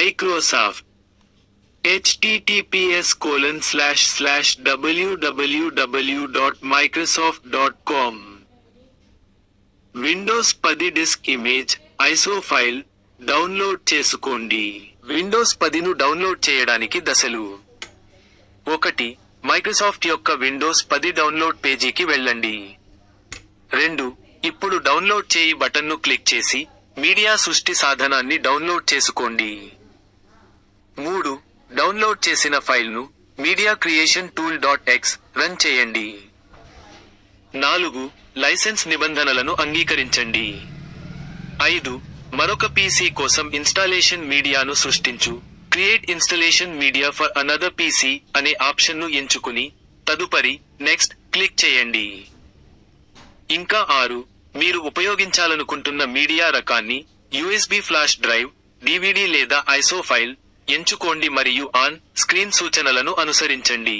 Microsoft. https://www.microsoft.com. Windows 10 disk image ISO file download చేసుకోండి. Windows 10ను download చేయడానికి దశలు. 1. మైక్రోసాఫ్ట్ యొక్క విండోస్ 10 డౌన్లోడ్ పేజీకి వెళ్ళండి. 2. ఇప్పుడు డౌన్లోడ్ చేయి బటన్ను క్లిక్ చేసి మీడియా సృష్టి సాధనాన్ని డౌన్లోడ్ చేసుకోండి. 3. డౌన్లోడ్ చేసిన ఫైల్ను మీడియా క్రియేషన్ టూల్.x రన్ చేయండి. 4. లైసెన్స్ నిబంధనలను అంగీకరించండి. 5. మరొక పీసీ కోసం ఇన్స్టాలేషన్ మీడియాను సృష్టించు create installation media for another PC అనే ఆప్షన్ను ఎంచుకుని తదుపరి నెక్స్ట్ క్లిక్ చేయండి. ఇంకా 6. మీరు ఉపయోగించాలనుకుంటున్న మీడియా రకాన్ని USB ఫ్లాష్ డ్రైవ్, DVD లేదా ఐసో ఫైల్ ఎంచుకోండి మరియు ఆన్ స్క్రీన్ సూచనలను అనుసరించండి.